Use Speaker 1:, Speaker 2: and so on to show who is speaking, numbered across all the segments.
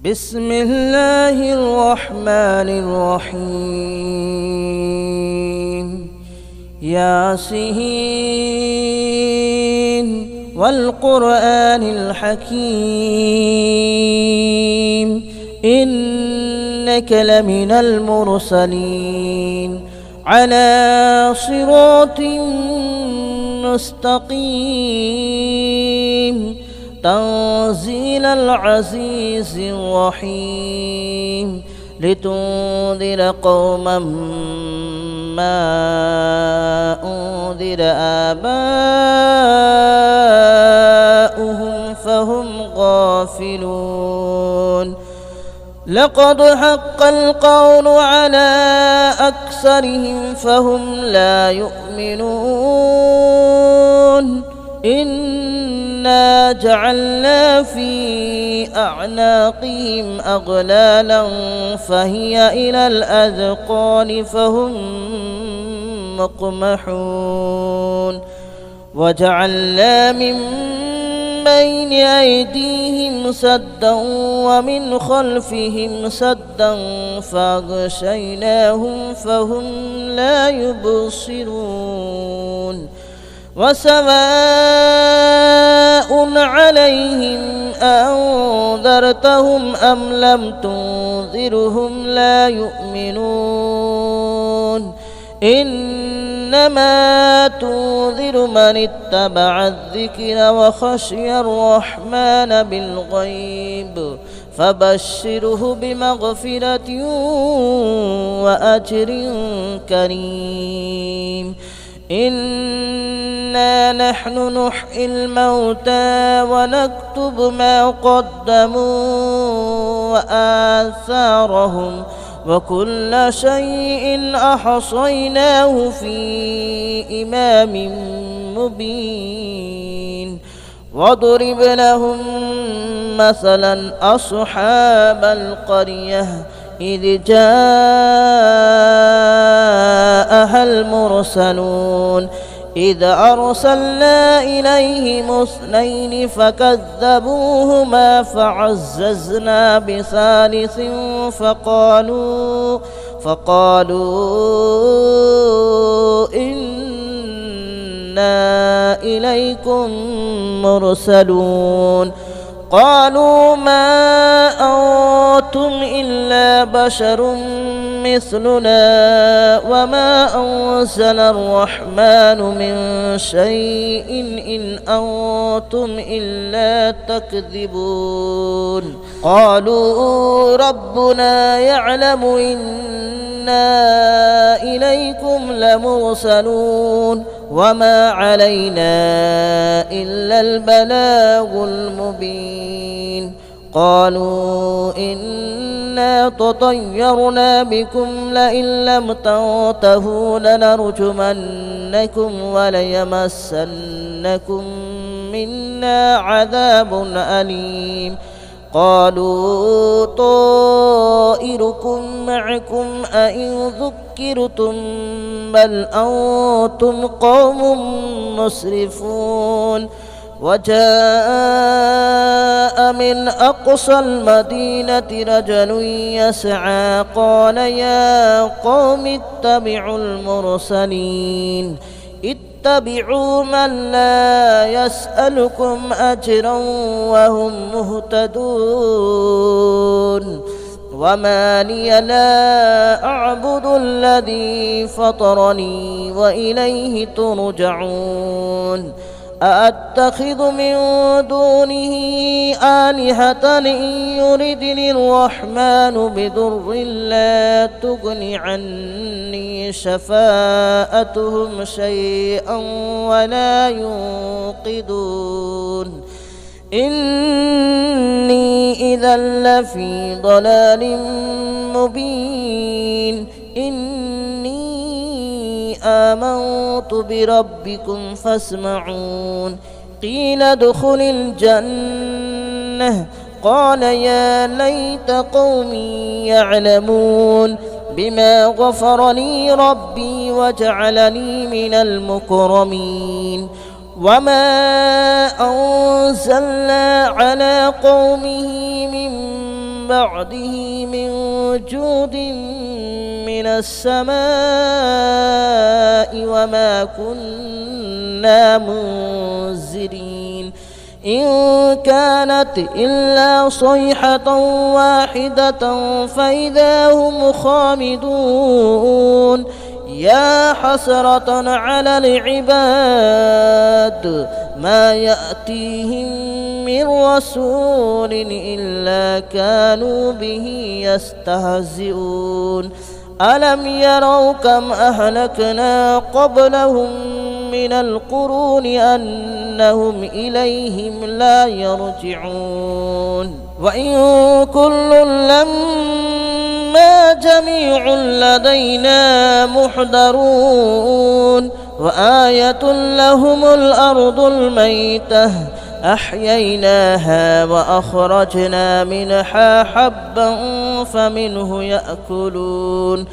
Speaker 1: بسم الله الرحمن الرحيم ياسين والقرآن الحكيم إنك لمن المرسلين على صراط مستقيم تنزيل العزيز الرحيم لتنذر قوما ما أنذر آباؤهم فهم غافلون لقد حق القول على أكثرهم فهم لا يؤمنون إنا جعلنا في أعناقهم أغلالا فهي إلى الأذقان فهم مقمحون وجعلنا من بين أيديهم سدا ومن خلفهم سدا فأغشيناهم فهم لا يبصرون وسواء عليهم أنذرتهم أم لم تنذرهم لا يؤمنون إنما تنذر من اتبع الذكر وخشي الرحمن بالغيب فبشره بمغفرة وأجر كريم إنا نحن نحيي الموتى ونكتب ما قدموا وآثارهم وكل شيء أحصيناه في إمام مبين واضرب لهم مثلا أصحاب القرية إذ جاءها المرسلون إذ أرسلنا إليهم اثنين فكذبوهما فعززنا بثالث فقالوا إنا إليكم مرسلون قالوا ما أنتم إلا بشر مثلنا وما أنزل الرحمن من شيء إن أنتم إلا تكذبون قالوا ربنا يعلم إنا إليكم لمرسلون وما علينا إلا البلاغ المبين قالوا إنا تطيرنا بكم لئن لم تنتهوا لنرجمنكم وليمسنكم منا عذاب أليم قالوا طائركم معكم أئن ذكرتم بل أنتم قوم مسرفون وجاء من أقصى المدينة رجل يسعى قال يا قوم اتبعوا المرسلين اتبعوا من لا يسألكم أجرا وهم مهتدون وما لي لا أعبد الذي فطرني وإليه ترجعون أأتخذ من دونه آلهة إن يردني الرحمن بضر لا تغن عني شفاءتهم شيئا ولا ينقذون إني إذا لفي ضلال مبين آمنت بربكم فاسمعون قيل ادخل الجنة قال يا ليت قومي يعلمون بما غفر لي ربي وجعلني من المكرمين وما أنزلنا على قومه من بعده من جود من السماء وما كنا منزلين إن كانت إلا صيحة واحدة فإذا هم خامدون يا حسرة على العباد ما يأتيهم من رسول إلا كانوا به يستهزئون ألم يروا كم أهلكنا قبلهم من القرون أنهم إليهم لا يرجعون وإن كل لما جميع لدينا محضرون وآية لهم الأرض الميتة أحييناها وأخرجنا منها حبا فمنه يأكلون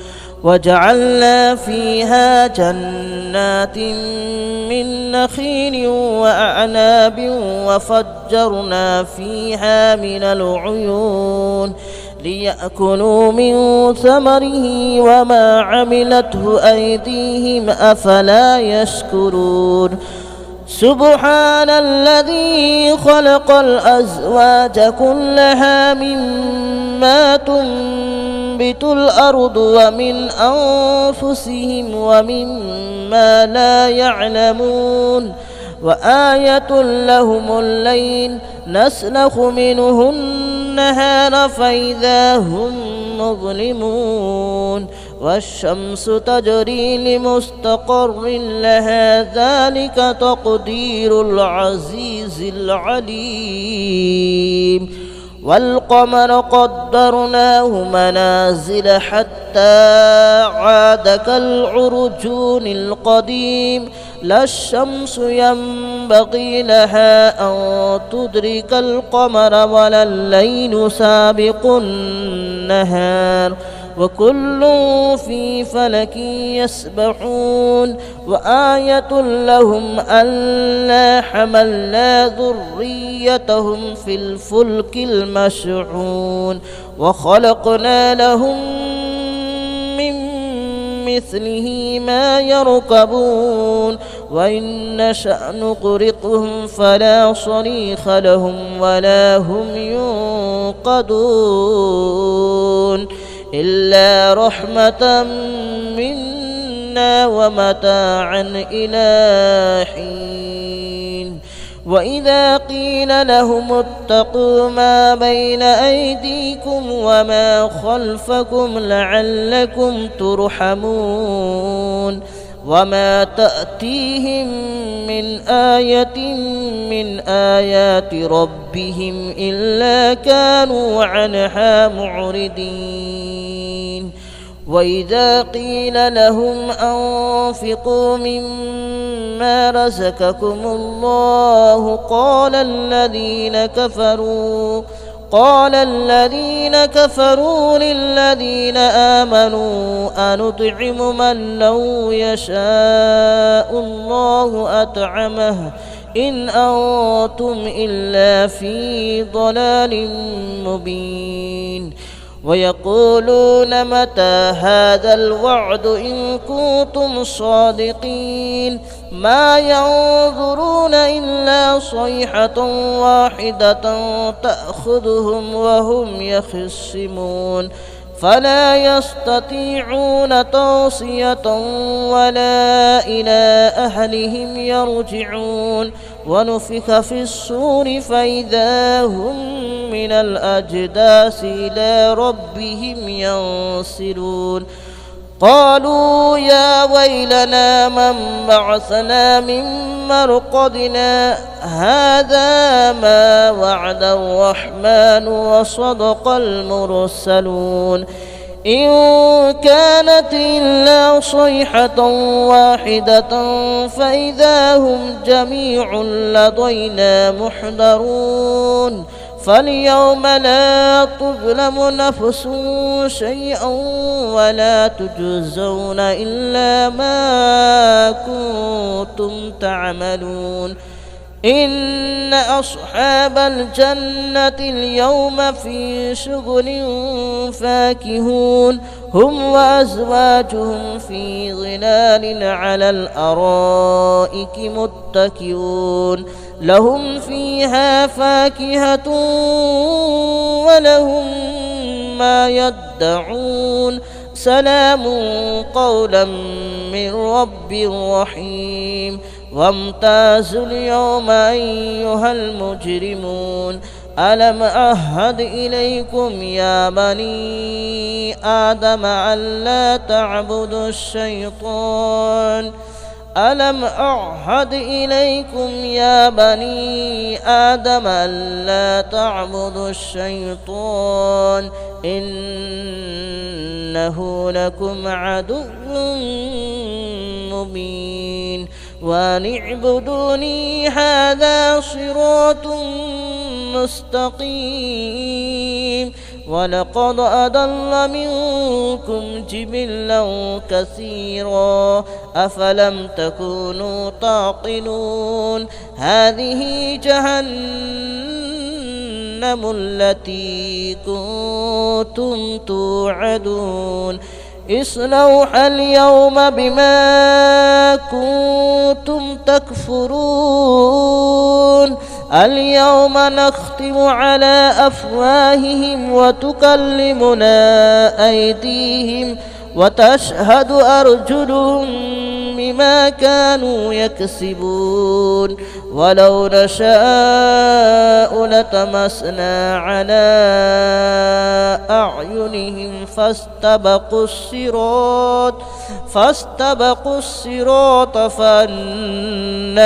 Speaker 1: وجعلنا فيها جنات من نخيل وأعناب وفجرنا فيها من العيون ليأكلوا من ثمره وما عملته أيديهم أفلا يشكرون سبحان الذي خلق الأزواج كلها مما تنبت الأرض ومن أنفسهم ومما لا يعلمون وآية لهم الليل نسلخ منه النهار فإذا هم مظلمون والشمس تجري لمستقر لها ذلك تقدير العزيز العليم والقمر قدرناه منازل حتى عاد كالعرجون القديم لا الشمس ينبغي لها أن تدرك القمر ولا الليل سابق النهار وكل في فلك يسبحون وآية لهم ألا حملنا ذريتهم في الفلك المشحون وخلقنا لهم من مثله ما يركبون وإن نشأ نغرقهم فلا صريخ لهم ولا هم ينقذون إلا رحمة منا ومتاعا إلى حين وإذا قيل لهم اتقوا ما بين أيديكم وما خلفكم لعلكم ترحمون وما تأتيهم من آية من آيات ربهم إلا كانوا عنها معرضين وإذا قيل لهم أنفقوا مما رزقكم الله قال الذين كفروا للذين آمنوا أنطعم من لو يشاء الله أطعمه إن أنتم إلا في ضلال مبين ويقولون متى هذا الوعد إن كنتم صادقين ما ينظرون إلا صيحة واحدة تأخذهم وهم يخصمون فلا يستطيعون توصية ولا إلى أهلهم يرجعون ونفخ في الصور فإذا هم من الأجداث إلى ربهم ينسلون قالوا يا ويلنا من بعثنا من مرقدنا هذا ما وعد الرحمن وصدق المرسلون إن كانت إلا صيحة واحدة فإذا هم جميع لدينا محضرون فاليوم لا تظلم نفس شيئا ولا تجزون إلا ما كنتم تعملون إن أصحاب الجنة اليوم في شغل فاكهون هم وأزواجهم في ظلال على الأرائك متكئون لهم فيها فاكهة ولهم ما يدعون سلام قولا من رب رحيم وامتازوا اليوم أيها المجرمون ألم أعهد إليكم يا بني آدم ألا تعبدوا الشيطان ألم أعهد إليكم يا بني آدم ألا تعبدوا الشيطان إنه لكم عدو مبين وأن اعبدوني هذا صراط مستقيم ولقد أضل منكم جبلا كثيرا أفلم تكونوا تعقلون هذه جهنم التي كنتم توعدون اصلوها اليوم بما كنتم تكفرون اليوم نختم على أفواههم وتكلمنا أيديهم وتشهد أرجلهم بما كانوا يكسبون ولو نشاء لطمسنا على أعينهم فاستبقوا الصراط فأنى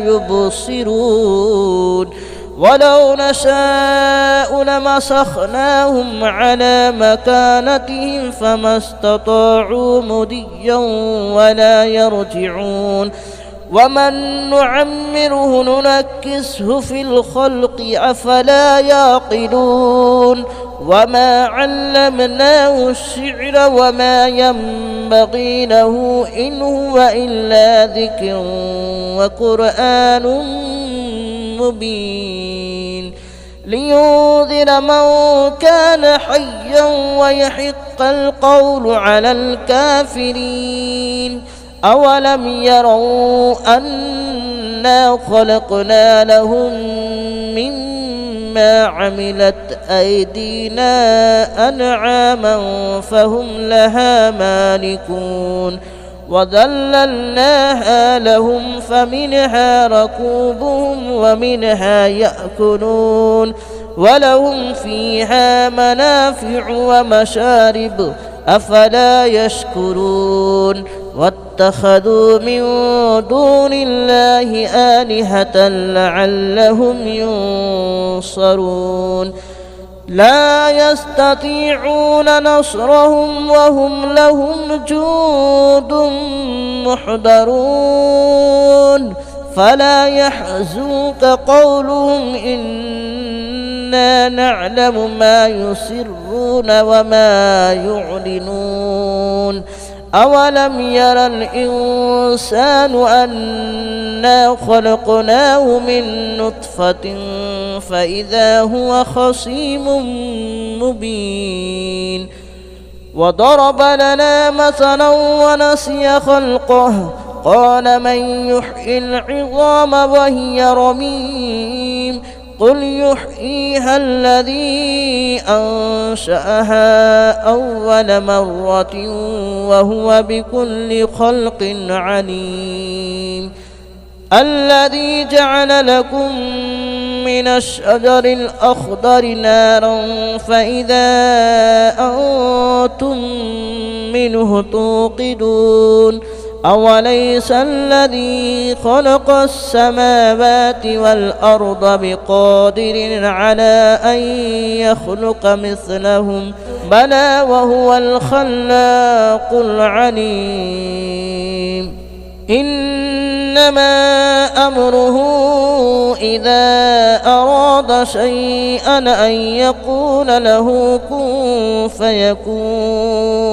Speaker 1: يبصرون ولو نشاء لمسخناهم على مكانتهم فما استطاعوا مضيا ولا يرجعون ومن نعمره ننكسه في الخلق أفلا يعقلون وما علمناه الشعر وما ينبغي له إن هو إلا ذكر وقرآن مبين لينذر من كان حيا ويحق القول على الكافرين أولم يروا أنا خلقنا لهم مما عملت أيدينا أنعاما فهم لها مالكون وذللناها لهم فمنها ركوبهم ومنها يأكلون ولهم فيها منافع ومشارب أفلا يشكرون واتخذوا من دون الله آلهة لعلهم ينصرون لا يستطيعون نصرهم وهم لهم جند محضرون فلا يحزنك قولهم إنا نعلم ما يسرون وما يعلنون أولم ير الإنسان أنا خلقناه من نطفة فإذا هو خصيم مبين وضرب لنا مثلا ونسي خلقه قال من يحيي العظام وهي رميم قل يحييها الذي أنشأها أول مرة وهو بكل خلق عليم الذي جعل لكم من الشجر الأخضر نارا فإذا أنتم منه توقدون أوليس الذي خلق السماوات والأرض بقادر على أن يخلق مثلهم بلى وهو الخلاق العليم إنما أمره إذا أراد شيئا أن يقول له كن فيكون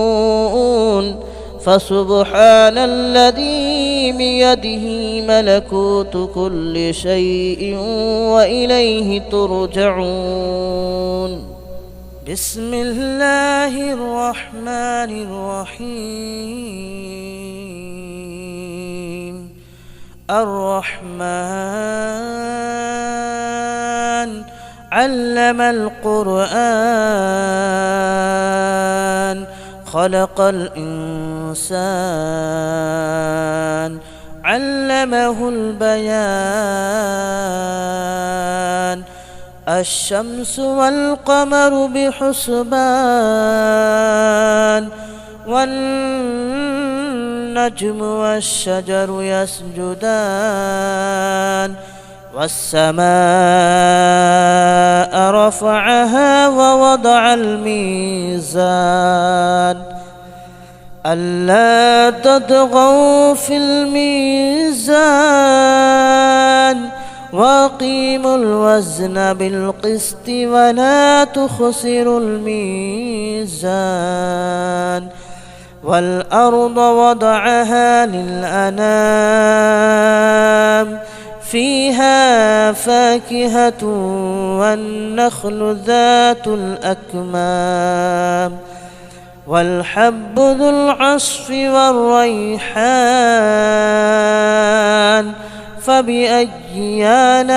Speaker 1: فسبحان الذي بيده ملكوت كل شيء وإليه ترجعون. بسم الله الرحمن الرحيم. الرحمن علم القرآن خلق الإنسان علمه البيان. الشمس والقمر بحسبان والنجم والشجر يسجدان. والسماء رفعها ووضع الميزان ألا تطغوا في الميزان وأقيموا الوزن بالقسط ولا تخسروا الميزان. والأرض وضعها للأنام فيها فاكهة والنخل ذات الأكمام والحب ذو العصف والريحان. فبأي آلاء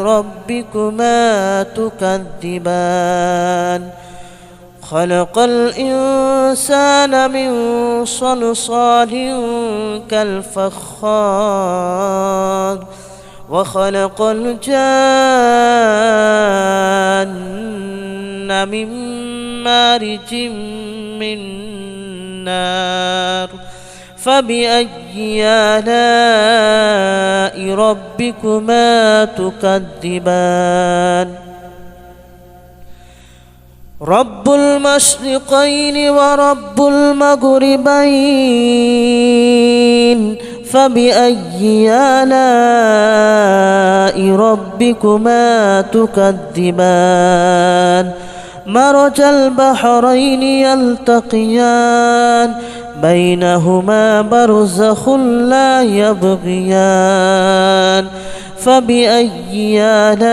Speaker 1: ربكما تكذبان. خلق الإنسان من صلصال كالفخار وخلق الجان من مارج من نار. فبأي آلاء ربكما تكذبان. رب المشرقين ورب المغربين. فبأي آلاء ربكما تكذبان. مرج البحرين يلتقيان بينهما برزخ لا يبغيان. فبأي آلاء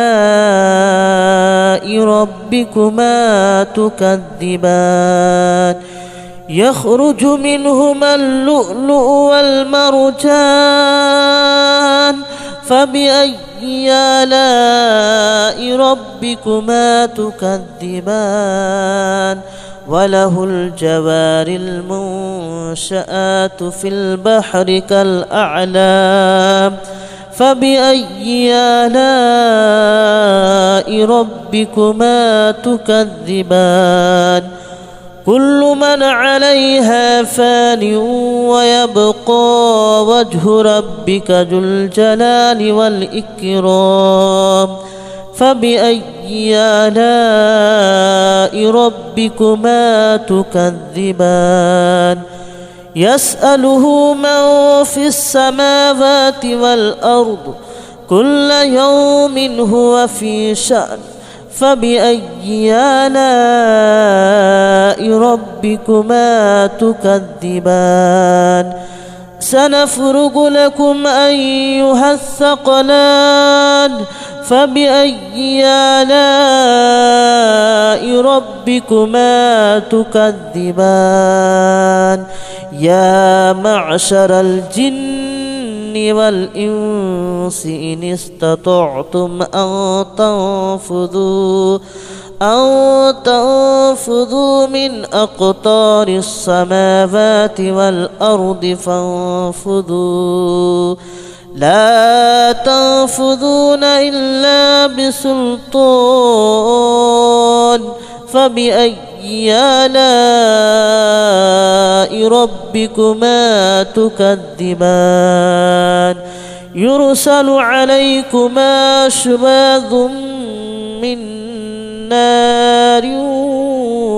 Speaker 1: ربكما تكذبان. يخرج منهما اللؤلؤ والمرجان. فبأي آلاء ربكما تكذبان. وله الجوار المنشآت في البحر كالأعلام. فبأي آلاء ربكما تكذبان. كل من عليها فان ويبقى وجه ربك ذو الجلال والإكرام. فبأي آلاء ربكما تكذبان. يسأله من في السماوات والأرض كل يوم هو في شأن. فبأي آلاء ربكما تكذبان. سنفرغ لكم أيها الثقلان. فبأي آلاء ربكما تكذبان. يا معشر الجن والإنس إن استطعتم أن تنفذوا من أقطار السماوات والأرض فانفذوا لا تنفذون إلا بسلطان. فبأي آلاء ربكما تكذبان. يرسل عليكما شواظ من نار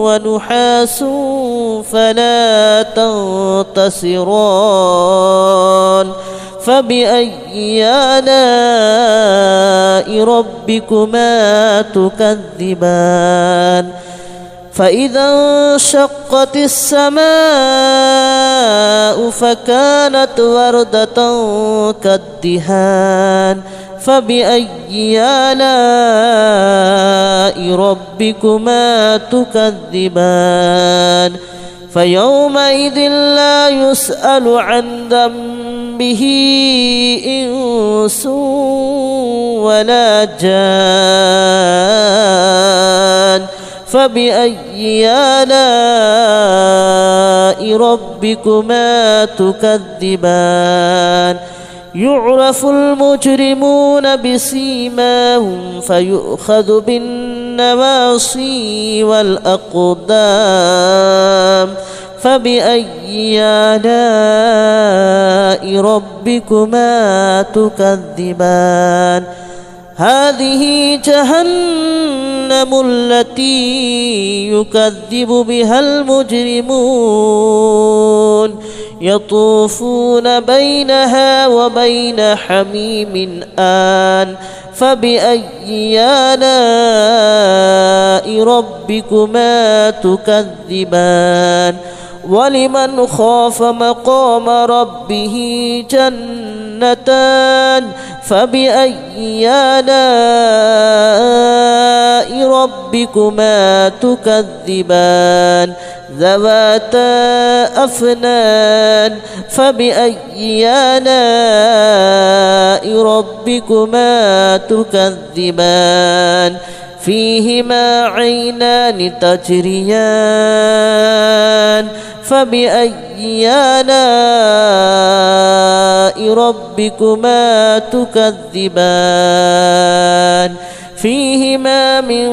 Speaker 1: ونحاس فلا تنتصران. فبأي آلاء ربكما تكذبان. فإذا انشقت السماء فكانت وردة كالدهان فبأي آلاء ربكما تكذبان فيومئذ لا يسأل عن ذنبه إنس ولا جان فبأي آلاء ربكما تكذبان يعرف المجرمون بسيماهم فيؤخذ بالنواصي والأقدام فبأي آلاء ربكما تكذبان هذه جهنم التي يكذب بها المجرمون يطوفون بينها وبين حميم آن فبأي آلاء ربكما تكذبان ولمن خاف مقام ربه جنتان فبأي آلاء ربكما تكذبان ذواتا أفنان فبأي آلاء ربكما تكذبان فيهما عينان تجريان فبأي آلاء ربكما تكذبان فيهما من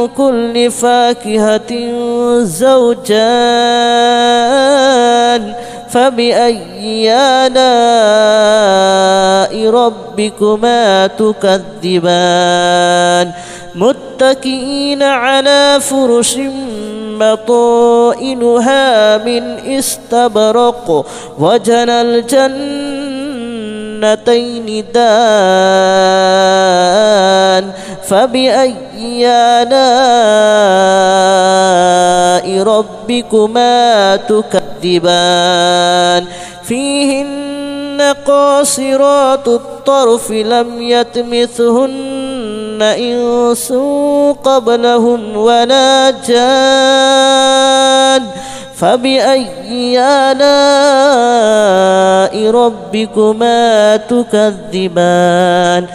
Speaker 1: كل فاكهة زوجان فبأي آلاء ربكما تكذبان متكئين على فرش بطائنها من استبرق وجنى الجنتين دان فبأي آلاء ربكما تكذبان فيهن قاصرات الطرف لم يطمثهن إنس قبلهم ولا جان فبأي آلاء ربكما تكذبان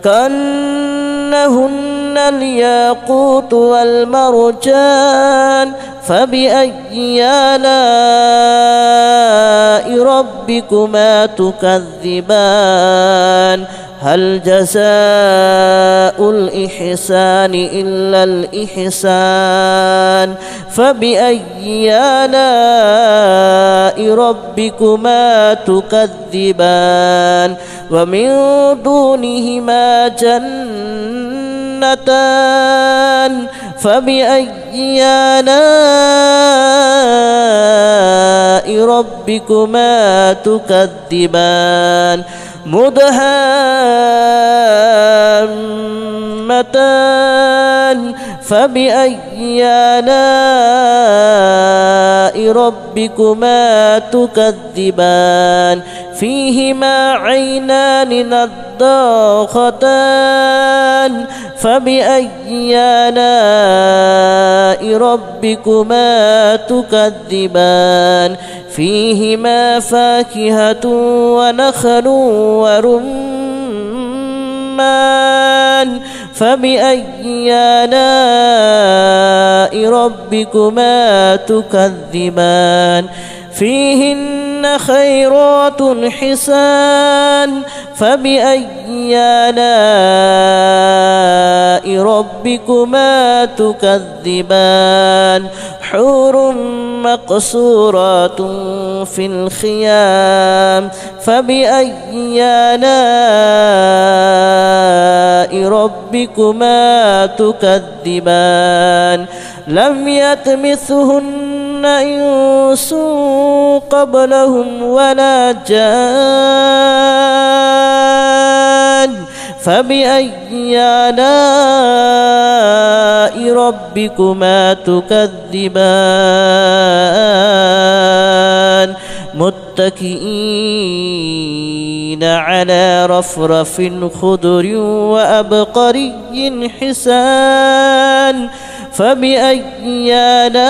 Speaker 1: كأنهن الياقوت والمرجان فبأي آلاء ربكما تكذبان هل جزاء الإحسان إلا الإحسان فبأي آلاء ربكما تكذبان ومن دونهما جنتان فبأي آلاء ربكما تكذبان مدهامتان فبأي آلاء ربكما تكذبان فيهما عينان نضاختان فبأي آلاء ربكما تكذبان فيهما فاكهة ونخل ورمان فبأي آلاء ربكما تكذبان فيهن خيرات حسان فبأي آلاء ربكما تكذبان حور مقصورات في الخيام فبأي آلاء ربكما تكذبان لم يطمثهن إنس قبلهم ولا جان فبأي آلاء ربكما تكذبان متكئين على رفرف خضر وأبقري حسان فبأي آلاء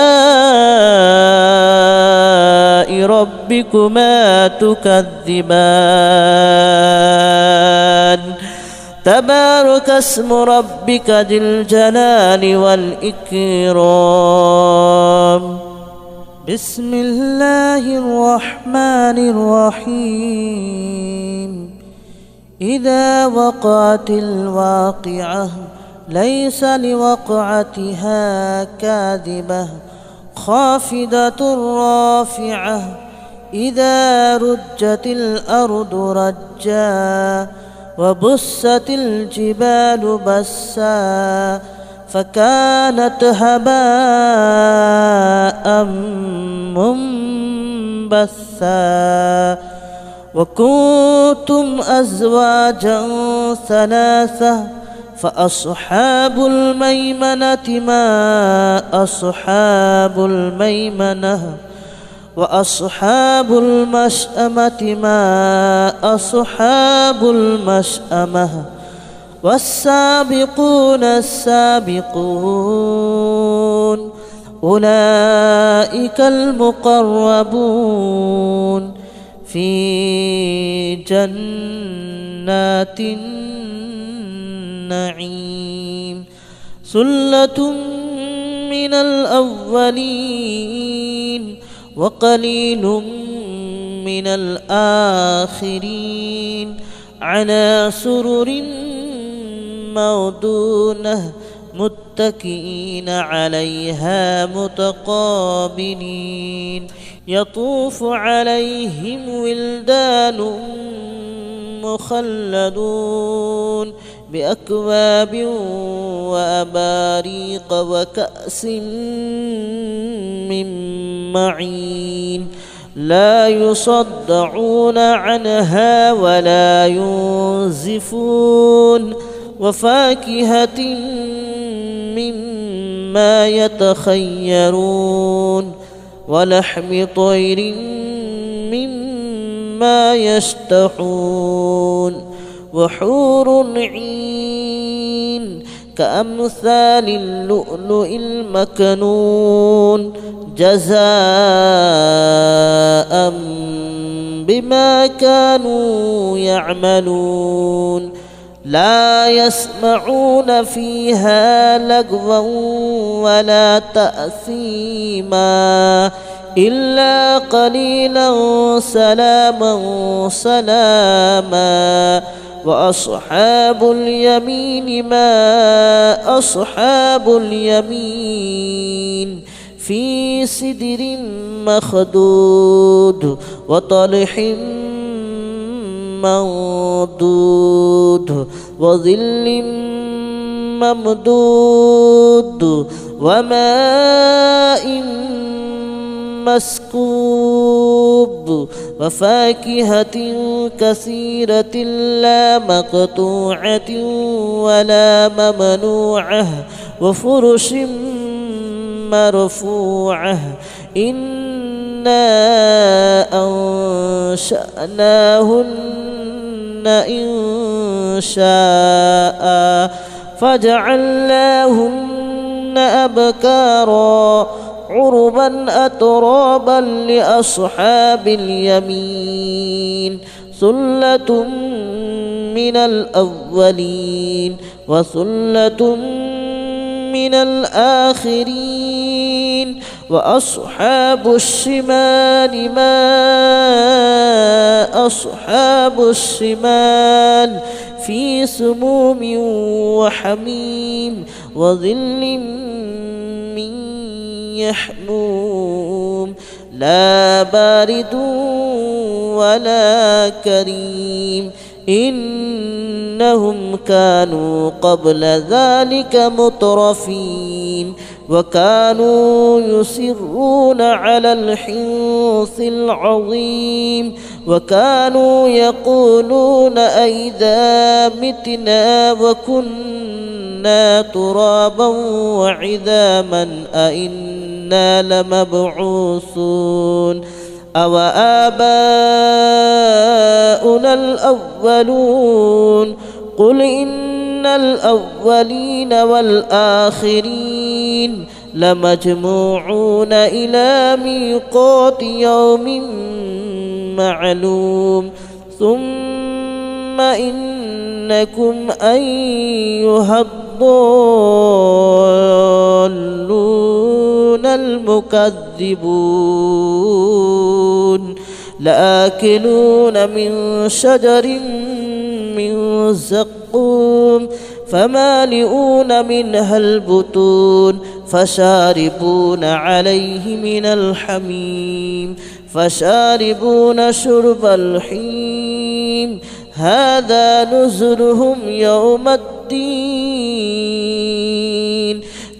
Speaker 1: ربكما تكذبان تبارك اسم ربك ذي الجلال والإكرام بسم الله الرحمن الرحيم إذا وقعت الواقعة ليس لوقعتها كاذبة خافضة رافعة إذا رجت الأرض رجا وبست الجبال بسا فكانت هباء منبثا وكنتم أزواجا ثلاثة فأصحاب الميمنة ما أصحاب الميمنة وأصحاب المشأمة ما أصحاب المشأمة والسابقون السابقون أولئك المقربون في جنات النعيم ثلة من الأولين وقليل من الآخرين على سرر موضونة متكئين عليها متقابلين يطوف عليهم ولدان مخلدون بأكواب وأباريق وكأس من معين لا يصدعون عنها ولا ينزفون وفاكهة مما يتخيرون ولحم طير مما يشتهون وحور عين كأمثال اللؤلؤ المكنون جزاء بما كانوا يعملون لا يسمعون فيها لغوا ولا تأثيما إلا قليلا سلاما سلاما وأصحاب اليمين ما أصحاب اليمين في سدر مخدود وطلح منضود وظل ممدود وماء مسكوب وفاكهة كثيرة لا مقطوعة ولا ممنوعة وفرش مرفوعة إنا أنشأناهن إنشاء فجعلناهن أبكارا عربا أترابا لأصحاب اليمين ثلة من الأولين وثلة من الآخرين وأصحاب الشمال ما أصحاب الشمال في سموم وحميم وظل من يحموم لا بارد ولا كريم إنهم كانوا قبل ذلك مترفين وكانوا يصرون على الحنث العظيم وكانوا يقولون أئذا متنا وكنا كنا ترابا وعظاما أئنا لمبعوثون أو آباؤنا الأولون قل إن الأولين والآخرين لمجموعون إلى ميقات يوم معلوم ثم إنكم أيها الضالون المكذبون لآكلون من شجر من زقوم فمالئون منها البطون فشاربون عليه من الحميم فشاربون شرب الحميم هذا نزلهم يوم الدين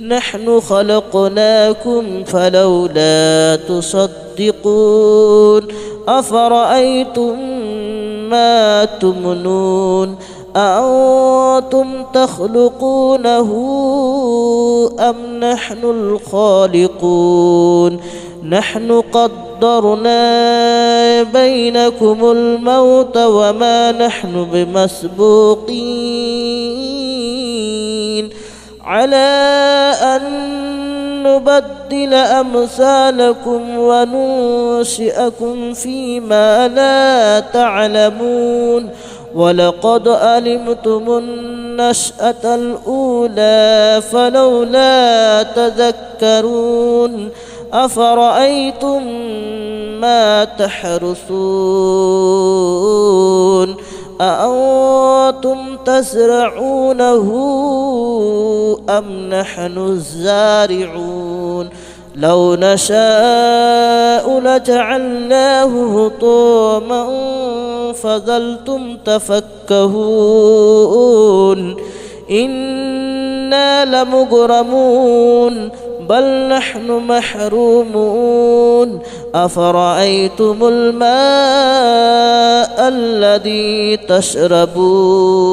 Speaker 1: نحن خلقناكم فلولا تصدقون أفرأيتم ما تمنون أأنتم تخلقونه أم نحن الخالقون نحن قدرنا بينكم الموت وما نحن بمسبوقين على أن نبدل أمثالكم وننشئكم فيما لا تعلمون ولقد علمتم النشأة الأولى فلولا تذكرون أفرأيتم ما تحرثون أأنتم تزرعونه أم نحن الزارعون لو نشاء لجعلناه هطاما فظلتم تفكهون إنا لمغرمون بل نحن محرومون أفرأيتم الماء الذي تشربون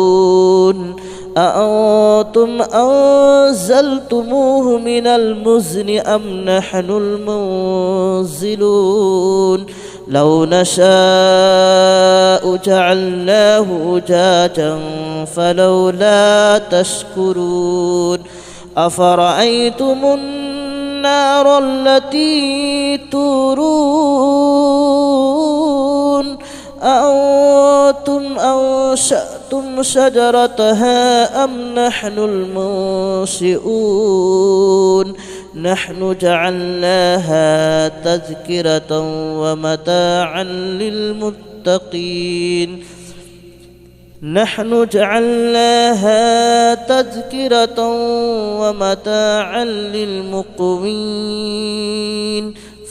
Speaker 1: أأنتم أنزلتموه من المزن أم نحن المنزلون لو نشاء جعلناه أجاجا فلولا تشكرون أفرأيتم النار التي تورون أأنتم أنشأتم شجرتها أم نحن المنشئون نحن جعلناها تذكرة ومتاعا للمتقين نحن جعلناها تذكرة ومتاعا للمقوين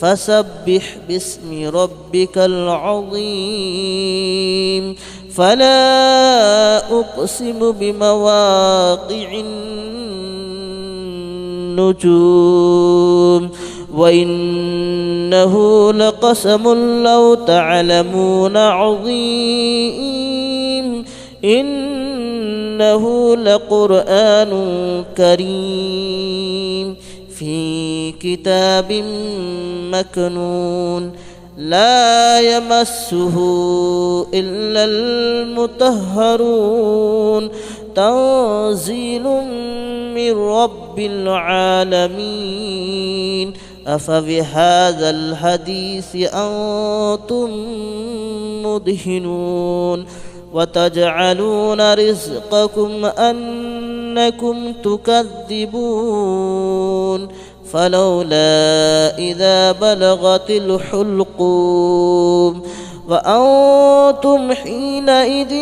Speaker 1: فسبح باسم ربك العظيم فلا أقسم بمواقع النجوم وإنه لقسم لو تعلمون عظيم إنه لقرآن كريم في كتاب مكنون لا يمسه إلا المطهرون تنزيل من رب العالمين أفبهذا الحديث أنتم مدهنون وتجعلون رزقكم أنكم تكذبون فلولا إذا بلغت الحلقوم وأنتم حينئذ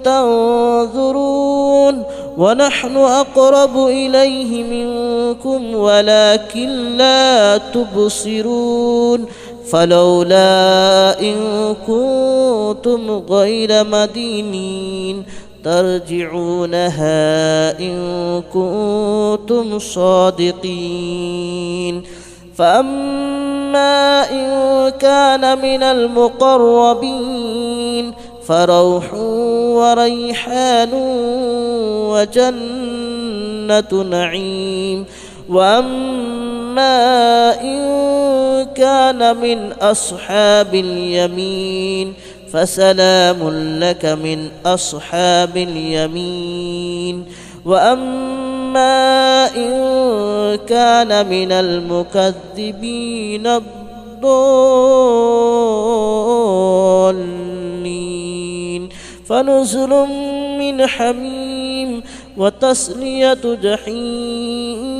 Speaker 1: تنظرون ونحن أقرب إليه منكم ولكن لا تبصرون فلولا إن كنتم غير مدينين ترجعونها إن كنتم صادقين فأما إن كان من المقربين فروح وريحان وجنة جنة نعيم وأما إن كان من أصحاب اليمين فسلام لك من أصحاب اليمين وأما إن كان من المكذبين الضالين فنزل من حميم وتصلية جحيم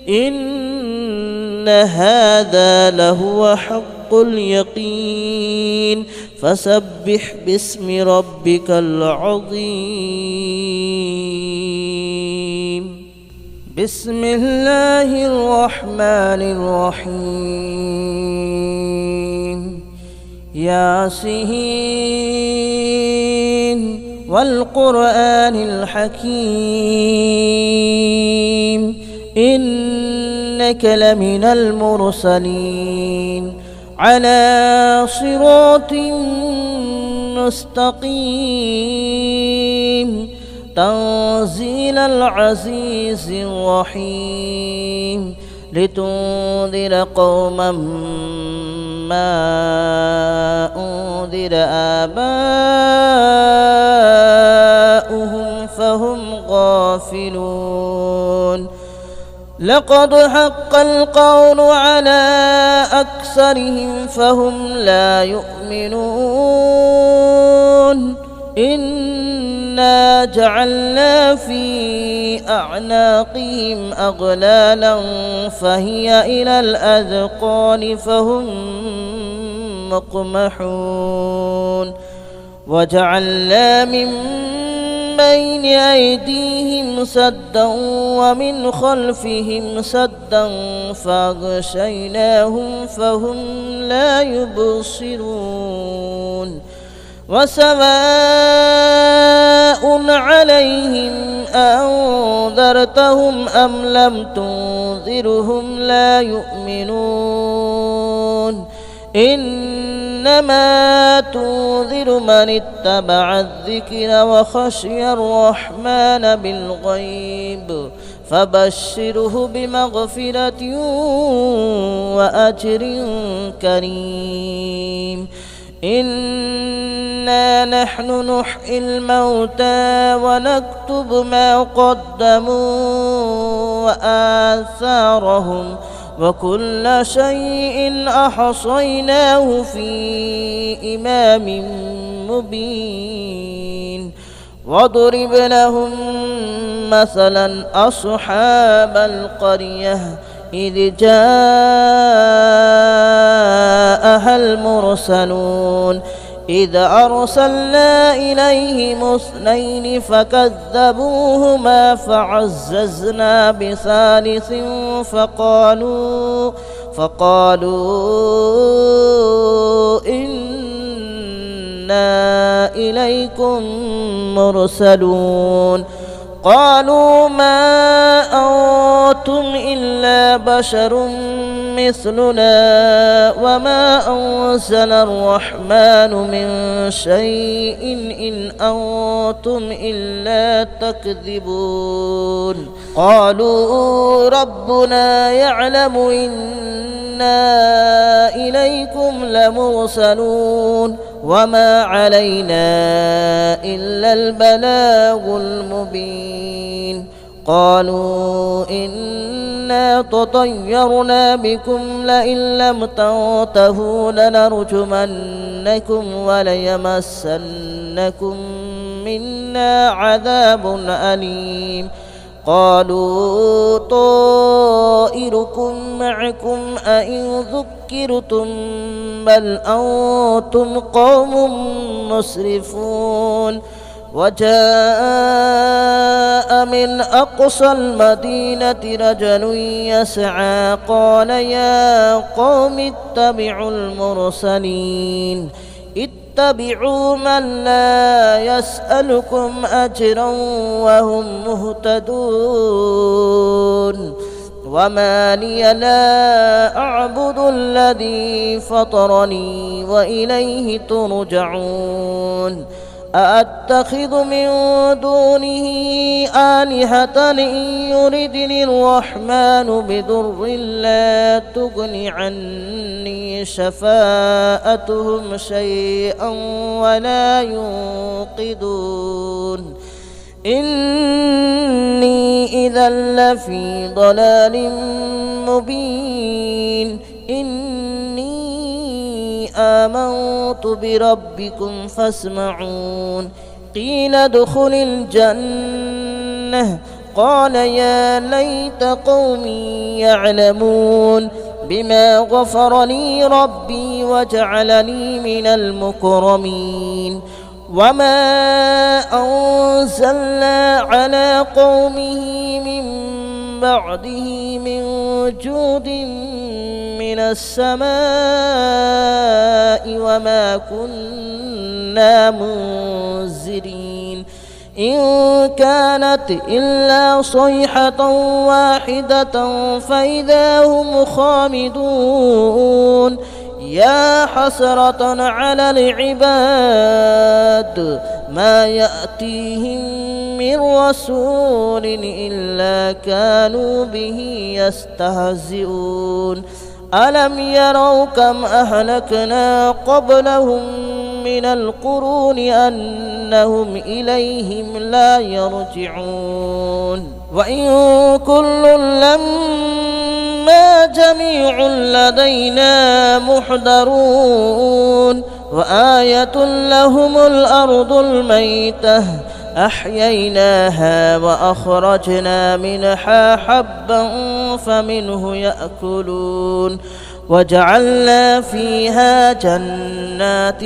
Speaker 1: إن هذا لهو حق اليقين فسبح باسم ربك العظيم بسم الله الرحمن الرحيم ياسين والقرآن الحكيم إنك لمن المرسلين على صراط مستقيم تنزيل العزيز الرحيم لتنذر قوما ما أنذر آباؤهم فهم غافلون لقد حق القول على أكثرهم فهم لا يؤمنون إنا جعلنا في أعناقهم أغلالا فهي إلى الأذقان فهم مقمحون وجعلنا من بين أيديهم سدا ومن خلفهم سدا فأغشيناهم فهم لا يبصرون وسواء عليهم أنذرتهم أم لم تنذرهم لا يؤمنون إنما تنذر من اتبع الذكر وخشي الرحمن بالغيب فبشره بمغفرة وأجر كريم إنا نحن نحيي الموتى ونكتب ما قدموا وآثارهم وكل شيء أحصيناه في إمام مبين واضرب لهم مثلا أصحاب القرية إذ جاءها المرسلون إذ أرسلنا إليهم اثنين فكذبوهما فعززنا بثالث فقالوا إنا إليكم مرسلون قالوا ما أنتم إلا بشر مثلنا وما أنزل الرحمن من شيء إن أنتم إلا تكذبون قالوا ربنا يعلم إنا إليكم لمرسلون وما علينا إلا البلاغ المبين قالوا إنا تطيرنا بكم لئن لم تنتهوا لنرجمنكم وليمسنكم منا عذاب أليم قالوا طائركم معكم أئن ذكرتم بل أنتم قوم مسرفون وجاء من أقصى المدينة رجل يسعى قال يا قوم اتبعوا المرسلين اتبعوا من لا يسألكم أجرا وهم مهتدون وما لي لا أعبد الذي فطرني وإليه ترجعون أأتخذ من دونه آلهة إن يردني الرحمن بضر لا تغن عني شفاعتهم شيئا ولا ينقذون إني إذا لفي ضلال مبين إني آمنت بربكم فاسمعون قيل ادخل الجنة قال يا ليت قومي يعلمون بما غفر لي ربي وجعلني من المكرمين وما أنزلنا على قومه من بعده من جود من السماء وما كنا منزلين إن كانت إلا صيحة واحدة فإذا هم خامدون يا حسرة على العباد ما يأتيهم من رسول إلا كانوا به يستهزئون ألم يروا كم أهلكنا قبلهم من القرون أنهم إليهم لا يرجعون وإن كل لما جميع لدينا محضرون وآية لهم الأرض الميتة أحييناها وأخرجنا منها حبا فمنه يأكلون وجعلنا فيها جنات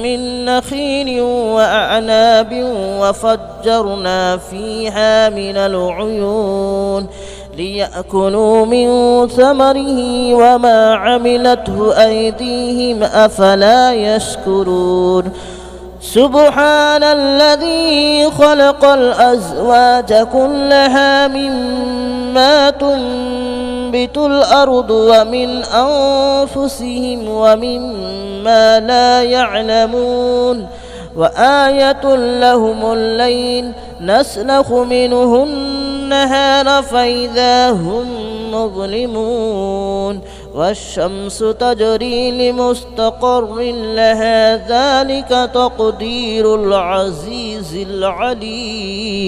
Speaker 1: من نخيل وأعناب وفجرنا فيها من العيون ليأكلوا من ثمره وما عملته أيديهم أفلا يشكرون سبحان الذي خلق الأزواج كلها مما تنبت الأرض ومن أنفسهم ومما لا يعلمون وآية لهم الليل نسلخ منه النهار فإذا هم مظلمون والشمس تجري لمستقر لها ذلك تقدير العزيز العليم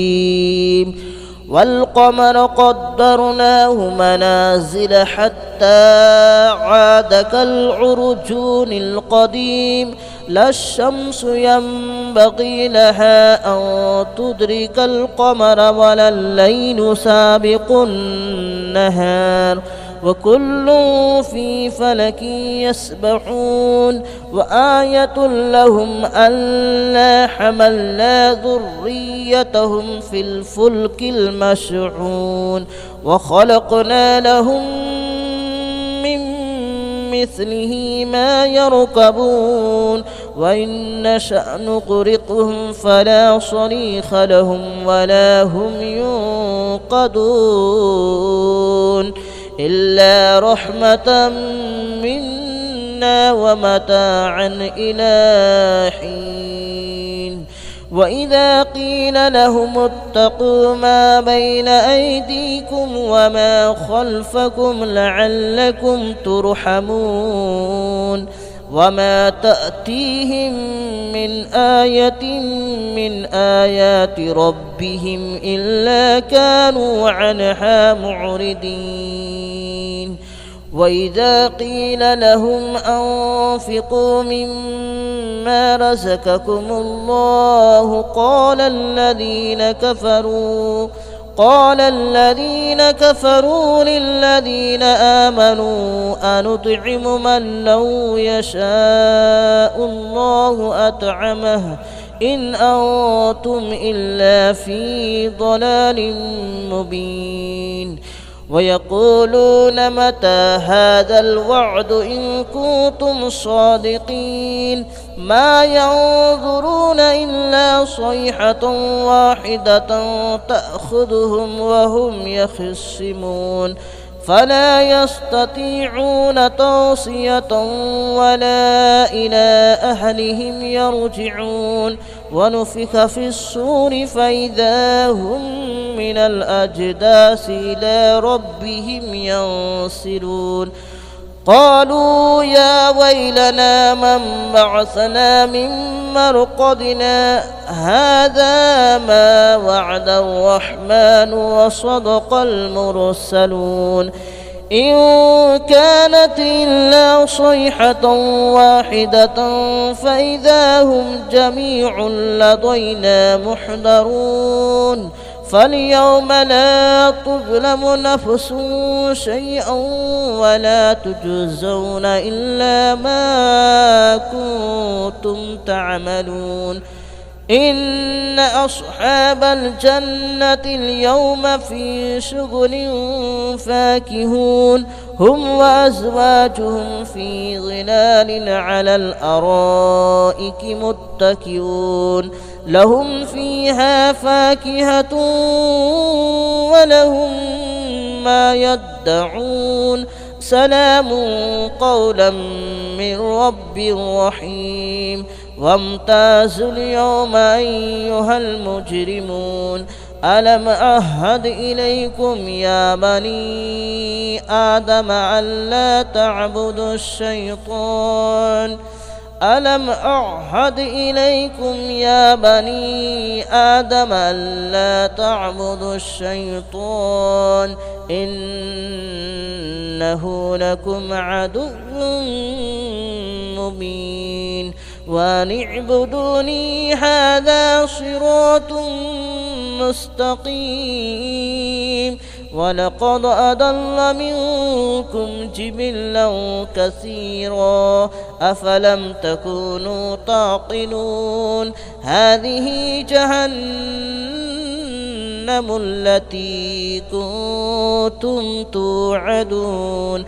Speaker 1: والقمر قدرناه منازل حتى عاد كالعرجون القديم لا الشمس ينبغي لها أن تدرك القمر ولا الليل سابق النهار وكل في فلك يسبحون وآية لهم ألا حملنا ذريتهم في الفلك المشحون وخلقنا لهم من مثله ما يركبون وإن نشأ نغرقهم فلا صريخ لهم ولا هم ينقذون إلا رحمة منا ومتاعا إلى حين وإذا قيل لهم اتقوا ما بين أيديكم وما خلفكم لعلكم ترحمون وما تأتيهم من آية من آيات ربهم إلا كانوا عنها معرضين وإذا قيل لهم أنفقوا مما رزقكم الله قال الذين كفروا للذين آمنوا أنطعم من لو يشاء الله أطعمه إن أنتم إلا في ضلال مبين ويقولون متى هذا الوعد إن كنتم صادقين ما ينظرون إلا صيحة واحدة تأخذهم وهم يخصمون فلا يستطيعون توصية ولا إلى أهلهم يرجعون ونفخ في الصور فإذا هم من الأجداث إلى ربهم ينسلون قالوا يا ويلنا من بعثنا من مرقدنا هذا ما وعد الرحمن وصدق المرسلون إن كانت إلا صيحة واحدة فإذا هم جميع لدينا محضرون فاليوم لا تظلم نفس شيئا ولا تجزون إلا ما كنتم تعملون إن أصحاب الجنة اليوم في شغل فاكهون هم وأزواجهم في ظلال على الأرائك متكئون لهم فيها فاكهة ولهم ما يدعون سلام قولا من رب رحيم وامتازوا اليوم أيها المجرمون ألم أعهد إليكم يا بني آدم ألا تعبدوا الشيطان ألم أعهد إليكم يا بني آدم ألا تعبدوا الشيطان إنه لكم عدو مبين وأن اعبدوني هذا صراط مستقيم ولقد أضل منكم جبلا كثيرا أفلم تكونوا تعقلون هذه جهنم التي كنتم توعدون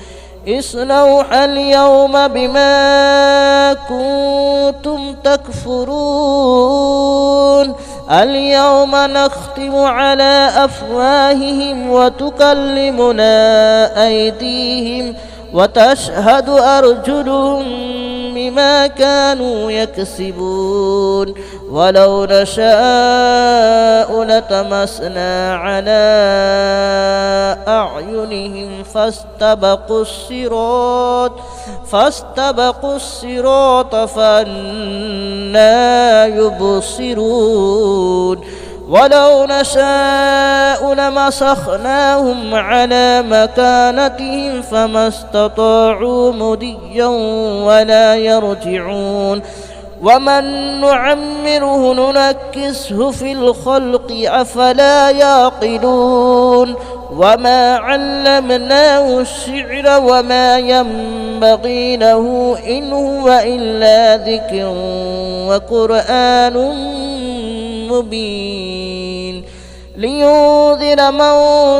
Speaker 1: اصلوها اليوم بما كنتم تكفرون اليوم نختم على أفواههم وتكلمنا أيديهم وتشهد أرجلهم بما كانوا يكسبون ولو نشاء لتمسنا على أعينهم فاستبقوا الصراط فأنى يبصرون ولو نشاء لمسخناهم على مكانتهم فما استطاعوا مضيا ولا يرجعون ومن نعمره ننكسه في الخلق أفلا يعقلون وما علمناه الشعر وما ينبغي له إن هو إلا ذكر وقرآن مبين لينذر من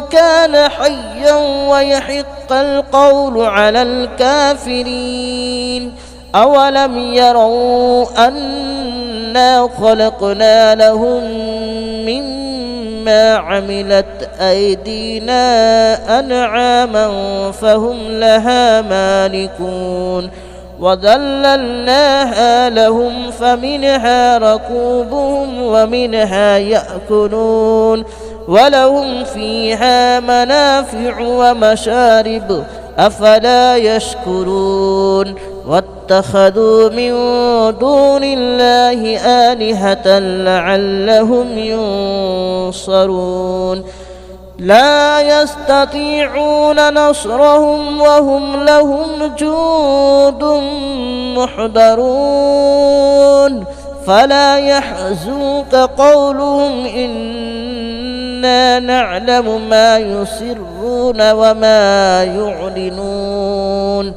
Speaker 1: كان حيا ويحق القول على الكافرين أولم يروا أنا خلقنا لهم مما عملت أيدينا أنعاما فهم لها مالكون وذللناها لهم فمنها ركوبهم ومنها يأكلون ولهم فيها منافع ومشارب أفلا يشكرون واتخذوا من دون الله آلهة لعلهم ينصرون لا يستطيعون نصرهم وهم لهم جند محضرون فلا يحزنك قولهم إنا نعلم ما يسرون وما يعلنون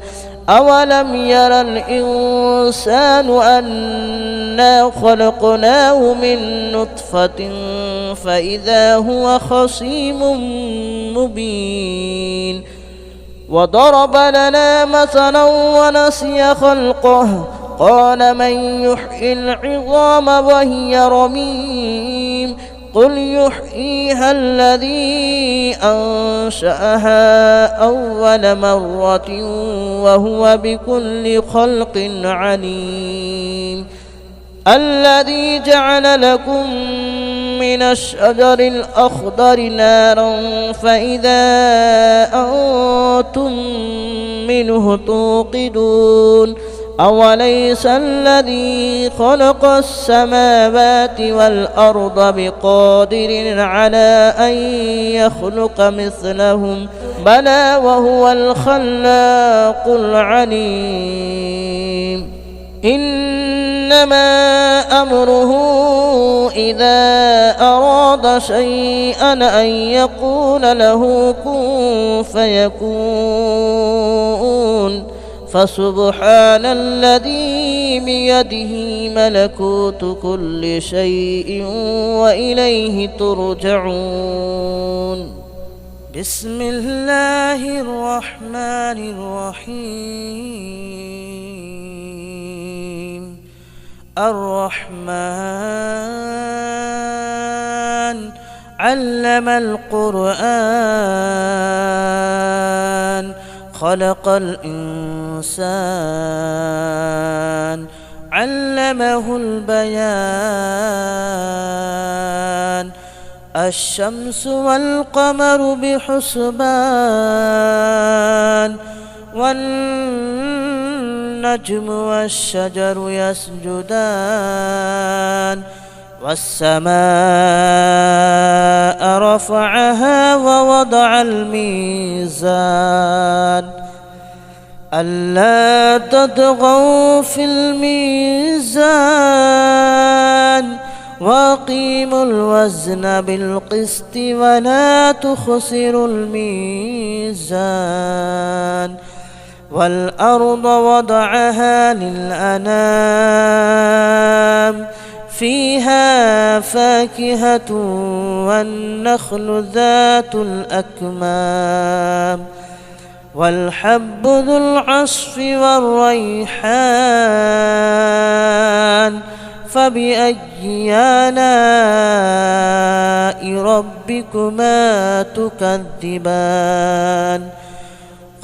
Speaker 1: أولم ير الإنسان أنا خلقناه من نطفة فإذا هو خصيم مبين وضرب لنا مثلا ونسي خلقه قال من يحيي العظام وهي رميم قل يحييها الذي أنشأها أول مرة وهو بكل خلق عليم الذي جعل لكم من الشجر الأخضر نارا فإذا أنتم منه توقدون أوليس الذي خلق السماوات والأرض بقادر على أن يخلق مثلهم بلى وهو الخلاق العليم إنما أمره إذا أراد شيئا أن يقول له كن فيكون فسبحان الذي بيده ملكوت كل شيء وإليه ترجعون بسم الله الرحمن الرحيم الرحمن علم القرآن خلق الإنسان علمه البيان الشمس والقمر بحسبان والنجم والشجر يسجدان والسماء رفعها ووضع الميزان ألا تطغوا في الميزان وأقيموا الوزن بالقسط ولا تخسروا الميزان والأرض وضعها للأنام فيها فاكهة والنخل ذات الأكمام والحب ذو العصف والريحان فبأي آلاء ربكما تكذبان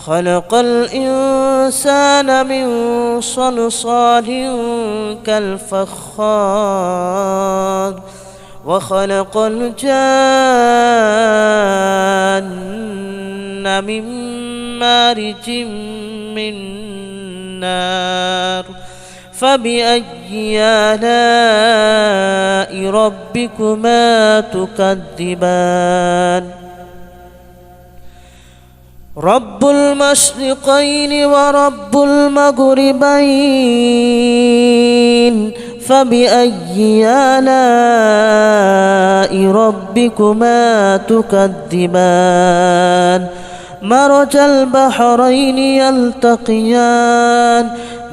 Speaker 1: خلق الإنسان من صلصال كالفخار وخلق الجان من مارج من نار فبأي آلاء ربكما تكذبان رب المشرقين ورب المغربين فبأي آلاء ربكما تكذبان مرج البحرين يلتقيان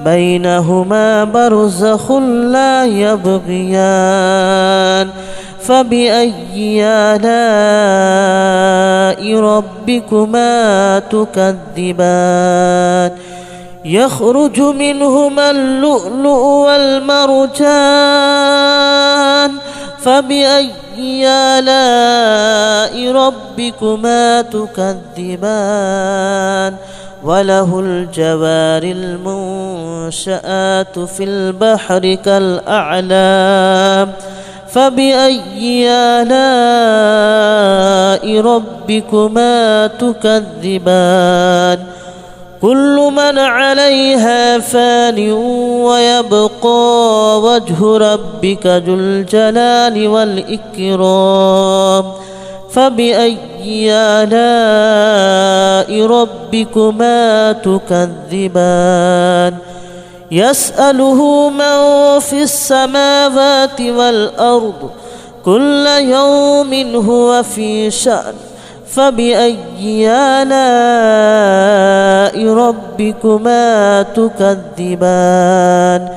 Speaker 1: بينهما برزخ لا يبغيان فبأي آلاء ربكما تكذبان يخرج منهما اللؤلؤ والمرجان فبأي آلاء ربكما تكذبان وله الجوار المنشآت في البحر كالأعلام فبأي آلاء ربكما تكذبان كل من عليها فان ويبقى وجه ربك ذو الجلال والإكرام فبأي آلاء ربكما تكذبان يسأله من في السماوات والأرض كل يوم هو في شأن فبأي آلاء ربكما تكذبان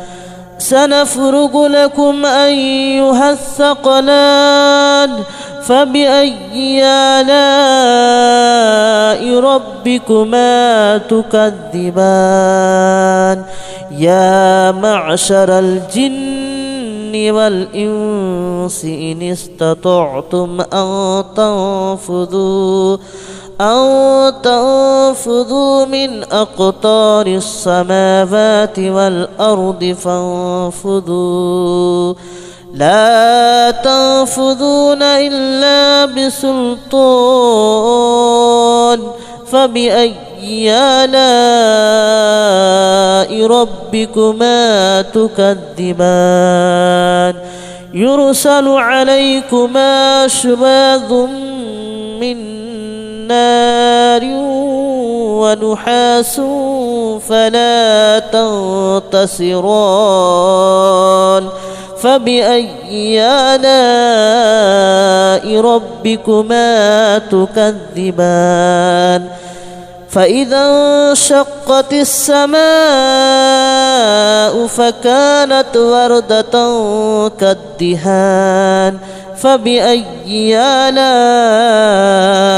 Speaker 1: سنفرغ لكم أيها الثقلان فبأي آلاء ربكما تكذبان يا معشر الجن والإنس إن استطعتم أن أن تنفذوا من أقطار السماوات والأرض فانفذوا لا تنفذون إلا بسلطان فبأي آلاء ربكما تكذبان يرسل عليكما شواظ من نار ونحاس فلا تنتصران فبأي آلاء ربكما تكذبان فإذا انشقت السماء فكانت وردة كالدهان فبأي آلاء